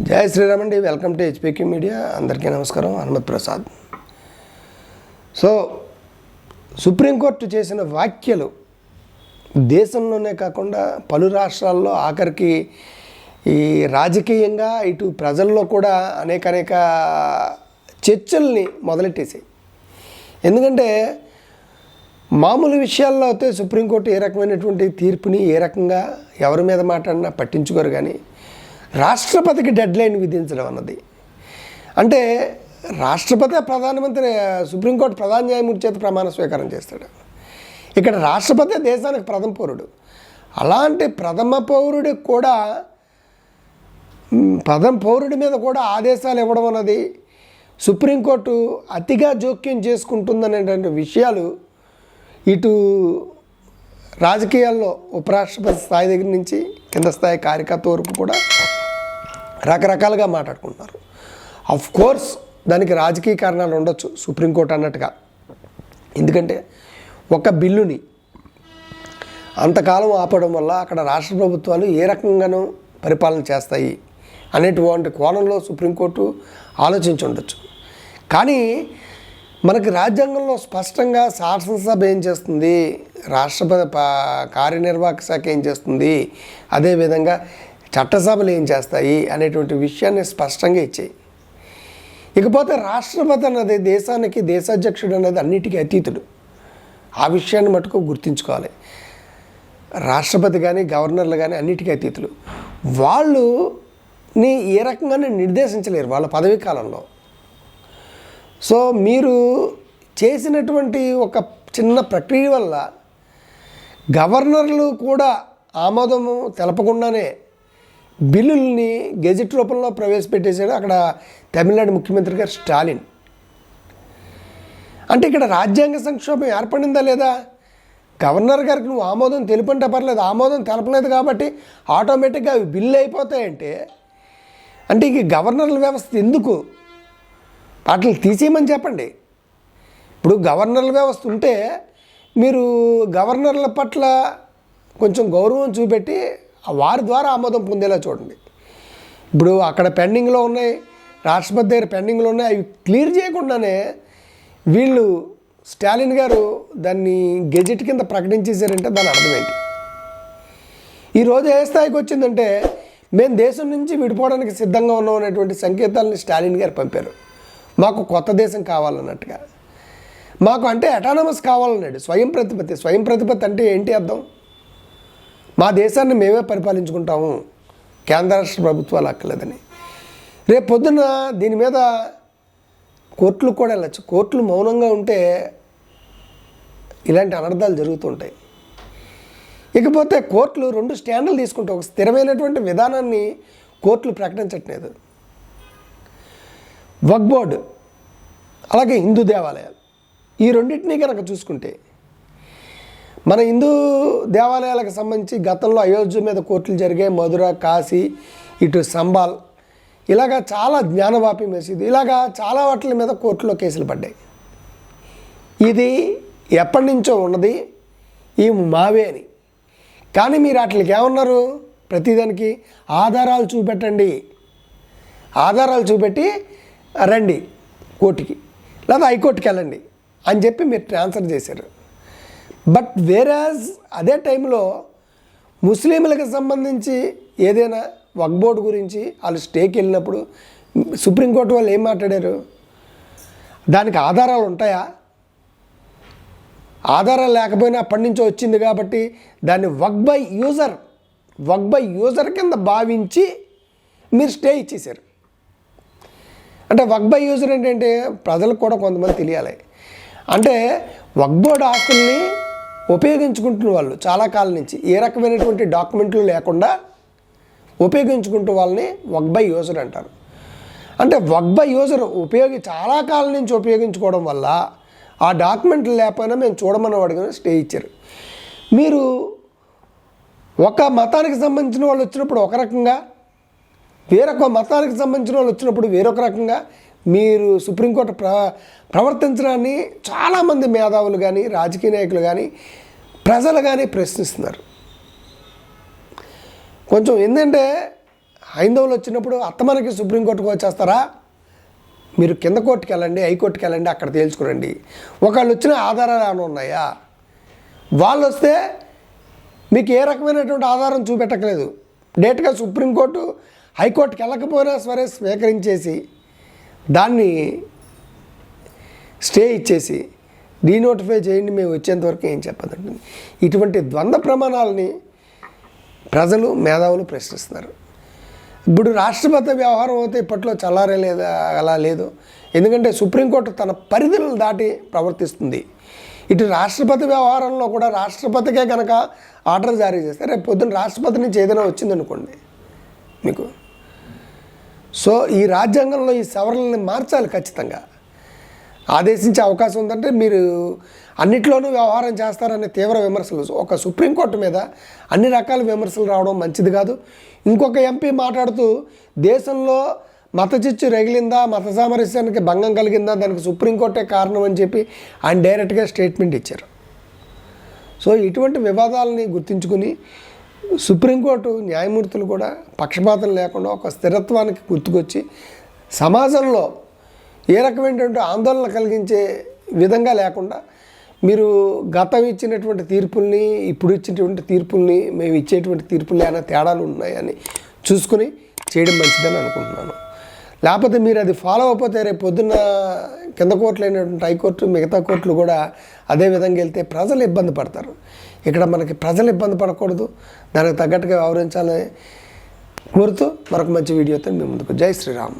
జై శ్రీరామ్ అండి. Welcome to HPQ media. అందరికీ నమస్కారం. హనుమత్ ప్రసాద్. సో సుప్రీంకోర్టు చేసిన వ్యాఖ్యలు దేశంలోనే కాకుండా పలు రాష్ట్రాల్లో ఆఖరికి ఈ రాజకీయంగా ఇటు ప్రజల్లో కూడా అనేక చర్చల్ని మొదలెట్టేసాయి. ఎందుకంటే మామూలు విషయాల్లో అయితే సుప్రీంకోర్టు ఏ రకమైనటువంటి తీర్పుని ఏ రకంగా ఎవరి మీద మాట్లాడినా పట్టించుకోరు. కానీ రాష్ట్రపతికి డెడ్ లైన్ విధించడం అన్నది అంటే రాష్ట్రపతి ప్రధానమంత్రి సుప్రీంకోర్టు ప్రధాన న్యాయమూర్తి చేత ప్రమాణ స్వీకారం చేస్తాడు. ఇక్కడ రాష్ట్రపతి దేశానికి ప్రథమ పౌరుడు. అలాంటి ప్రథమ పౌరుడికి కూడా ప్రథమ పౌరుడి మీద కూడా ఆదేశాలు ఇవ్వడం అన్నది సుప్రీంకోర్టు అతిగా జోక్యం చేసుకుంటుందనేటువంటి విషయాలు ఇటు రాజకీయాల్లో ఉపరాష్ట్రపతి స్థాయి దగ్గర నుంచి కింద స్థాయి కార్యకర్త వరకు కూడా రకరకాలుగా మాట్లాడుకుంటున్నారు. ఆఫ్ కోర్స్ దానికి రాజకీయ కారణాలు ఉండొచ్చు సుప్రీంకోర్టు అన్నట్టుగా. ఎందుకంటే ఒక బిల్లుని అంతకాలం ఆపడం వల్ల అక్కడ రాష్ట్ర ప్రభుత్వాలు ఏ రకంగానూ పరిపాలన చేస్తాయి అనేటువంటి కోణంలో సుప్రీంకోర్టు ఆలోచించి ఉండొచ్చు. కానీ మనకి రాజ్యాంగంలో స్పష్టంగా శాసనసభ ఏం చేస్తుంది, రాష్ట్రపతి కార్యనిర్వాహక శాఖ ఏం చేస్తుంది, అదేవిధంగా చట్టసభలు ఏం చేస్తాయి అనేటువంటి విషయాన్ని స్పష్టంగా ఇచ్చాయి. ఇకపోతే రాష్ట్రపతి అన్నది దేశానికి దేశాధ్యక్షుడు అనేది అన్నిటికీ అతీతుడు. ఆ విషయాన్ని మటుకు గుర్తుంచుకోవాలి. రాష్ట్రపతి కానీ గవర్నర్లు కానీ అన్నిటికీ అతీతులు. వాళ్ళుని ఏ రకంగానే నిర్దేశించలేరు వాళ్ళ పదవీ కాలంలో. సో మీరు చేసినటువంటి ఒక చిన్న ప్రక్రియ వల్ల గవర్నర్లు కూడా ఆమోదము తెలపకుండానే బిల్లుల్ని గెజిట్ రూపంలో ప్రవేశపెట్టేశాడు అక్కడ తమిళనాడు ముఖ్యమంత్రి గారు స్టాలిన్. అంటే ఇక్కడ రాజ్యాంగ సంక్షోభం ఏర్పడిందా లేదా? గవర్నర్ గారికి నువ్వు ఆమోదం తెలిపంటే పర్లేదు, ఆమోదం తెలపలేదు కాబట్టి ఆటోమేటిక్గా అవి బిల్లు అయిపోతాయంటే అంటే ఇక గవర్నర్ల వ్యవస్థ ఎందుకు? వాటిని తీసేయమని చెప్పండి. ఇప్పుడు గవర్నర్ల వ్యవస్థ ఉంటే మీరు గవర్నర్ల పట్ల కొంచెం గౌరవం చూపెట్టి వారి ద్వారా ఆమోదం పొందేలా చూడండి. ఇప్పుడు అక్కడ పెండింగ్లో ఉన్నాయి, రాష్ట్రపతి దగ్గర పెండింగ్లో ఉన్నాయి, అవి క్లియర్ చేయకుండానే వీళ్ళు స్టాలిన్ గారు దాన్ని గెజెట్ కింద ప్రకటించేశారంటే దాని అర్థం ఏంటి? ఈరోజు ఏ స్థాయికి వచ్చిందంటే మేము దేశం నుంచి విడిపోవడానికి సిద్ధంగా ఉన్నాం అనేటువంటి సంకేతాలని స్టాలిన్ గారు పంపారు. మాకు కొత్త దేశం కావాలన్నట్టుగా, మాకు అంటే అటానమస్ కావాలన్నాడు. స్వయం ప్రతిపత్తి అంటే ఏంటి అర్థం? మా దేశాన్ని మేమే పరిపాలించుకుంటాము, కేంద్ర రాష్ట్ర ప్రభుత్వాలు అక్కర్లేదని. రేపు పొద్దున్న దీని మీద కోర్టులు కూడా వెళ్ళచ్చు. కోర్టులు మౌనంగా ఉంటే ఇలాంటి అనర్థాలు జరుగుతుంటాయి. ఇకపోతే కోర్టులు రెండు స్టాండ్లు తీసుకుంటే ఒక స్థిరమైనటువంటి విధానాన్ని కోర్టులు ప్రకటించట్లేదు. వక్ఫ్ బోర్డు అలాగే హిందూ దేవాలయాలు, ఈ రెండింటినీ కనుక చూసుకుంటే మన హిందూ దేవాలయాలకు సంబంధించి గతంలో అయోధ్య మీద కోర్టులు జరిగాయి, మధుర, కాశీ, ఇటు సంబాల్, ఇలాగా చాలా జ్ఞానవాపి మసీదు, ఇలాగా చాలా వాటి మీద కోర్టులో కేసులు పడ్డాయి. ఇది ఎప్పటి నుంచో ఉన్నది ఈ మావే అని. కానీ మీరు వాటికి ఏమన్నారు? ప్రతిదానికి ఆధారాలు చూపెట్టండి, ఆధారాలు చూపెట్టి రండి కోర్టుకి లేదా హైకోర్టుకి వెళ్ళండి అని చెప్పి మీరు ట్రాన్స్ఫర్ చేశారు. బట్ వేరాజ్ అదే టైంలో ముస్లింలకు సంబంధించి ఏదైనా వక్ఫ్ బోర్డు గురించి వాళ్ళు స్టేకి వెళ్ళినప్పుడు సుప్రీంకోర్టు వాళ్ళు ఏం మాట్లాడారు? దానికి ఆధారాలు ఉంటాయా? ఆధారాలు లేకపోయినా అప్పటి నుంచో వచ్చింది కాబట్టి దాన్ని వక్ఫ్ బై యూజర్ కింద భావించి మీరు స్టే ఇచ్చేశారు. అంటే వక్ఫ్ బై యూజర్ ఏంటంటే ప్రజలకు కూడా కొంతమంది తెలియాలి. అంటే వక్ఫ్ బోర్డు ఆస్తుల్ని ఉపయోగించుకుంటున్న వాళ్ళు చాలా కాలం నుంచి ఏ రకమైనటువంటి డాక్యుమెంట్లు లేకుండా ఉపయోగించుకుంటూ వాళ్ళని వక్ఫ్ బై యూజర్ అంటారు. అంటే వక్ఫ్ బై యూజర్ చాలా కాలం నుంచి ఉపయోగించుకోవడం వల్ల ఆ డాక్యుమెంట్లు లేకపోయినా మేము చూడమని అడిగిన స్టే ఇచ్చారు. మీరు ఒక మతానికి సంబంధించిన వాళ్ళు వచ్చినప్పుడు ఒక రకంగా, వేరొక మతానికి సంబంధించిన వాళ్ళు వచ్చినప్పుడు వేరొక రకంగా మీరు సుప్రీంకోర్టు ప్రవర్తించడాన్ని చాలామంది మేధావులు కానీ రాజకీయ నాయకులు కానీ ప్రజలు కానీ ప్రశ్నిస్తున్నారు. కొంచెం ఏంటంటే హైందవులు వచ్చినప్పుడు అత్తమనకి సుప్రీంకోర్టుకు వచ్చేస్తారా? మీరు కింద కోర్టుకి వెళ్ళండి, హైకోర్టుకి వెళ్ళండి, అక్కడ తేల్చుకురండి. ఒకళ్ళు వచ్చిన ఆధారాలు ఏమైనా ఉన్నాయా? వాళ్ళు వస్తే మీకు ఏ రకమైనటువంటి ఆధారం చూపెట్టకలేదు. డైరెక్ట్గా సుప్రీంకోర్టు హైకోర్టుకి వెళ్ళకపోయినా సరే స్వీకరించేసి దాన్ని స్టే ఇచ్చేసి డీనోటిఫై చేయండి, మేము వచ్చేంతవరకు ఏం చెప్పదండి. ఇటువంటి ద్వంద్వ ప్రమాణాలని ప్రజలు, మేధావులు ప్రశ్నిస్తున్నారు. ఇప్పుడు రాష్ట్రపతి వ్యవహారం అయితే ఇప్పట్లో చల్లారే లేదా అలా లేదు. ఎందుకంటే సుప్రీంకోర్టు తన పరిధులను దాటి ప్రవర్తిస్తుంది. ఇటు రాష్ట్రపతి వ్యవహారంలో కూడా రాష్ట్రపతికే కనుక ఆర్డర్ జారీ చేస్తే రేపు పొద్దున్న రాష్ట్రపతి నుంచి ఏదైనా వచ్చిందనుకోండి మీకు, సో ఈ రాజ్యాంగంలో ఈ సవరణల్ని మార్చాలి ఖచ్చితంగా. ఆదేశించే అవకాశం ఉందంటే మీరు అన్నిట్లోనూ వ్యవహారం చేస్తారనే తీవ్ర విమర్శలు, ఒక సుప్రీంకోర్టు మీద అన్ని రకాల విమర్శలు రావడం మంచిది కాదు. ఇంకొక ఎంపీ మాట్లాడుతూ దేశంలో మత చిచ్చు రగిలిందా, మత సామరస్యానికి భంగం కలిగిందా, దానికి సుప్రీంకోర్టే కారణం అని చెప్పి ఆయన డైరెక్ట్గా స్టేట్మెంట్ ఇచ్చారు. సో ఇటువంటి వివాదాలని గుర్తించుకుని సుప్రీంకోర్టు న్యాయమూర్తులు కూడా పక్షపాతం లేకుండా ఒక స్థిరత్వానికి గుర్తుకొచ్చి సమాజంలో ఏ రకమైనటువంటి ఆందోళన కలిగించే విధంగా లేకుండా మీరు గతం ఇచ్చినటువంటి తీర్పుల్ని, ఇప్పుడు ఇచ్చేటువంటి తీర్పుల్ని, మేము ఇచ్చేటువంటి తీర్పుల్ని ఏమైనా తేడాలు ఉన్నాయని చూసుకుని చేయడం మంచిదని అనుకుంటున్నాను. లేకపోతే మీరు అది ఫాలో అయిపోతే రేపు పొద్దున్న కింద కోర్టులు అయినటువంటి హైకోర్టు, మిగతా కోర్టులు కూడా అదే విధంగా వెళ్తే ప్రజలు ఇబ్బంది పడతారు. ఇక్కడ మనకి ప్రజలు ఇబ్బంది పడకూడదు, దానికి తగ్గట్టుగా వ్యవహరించాలని కోరుతూ మరొక మంచి వీడియోతో మీ ముందుకు. జై శ్రీరామ్.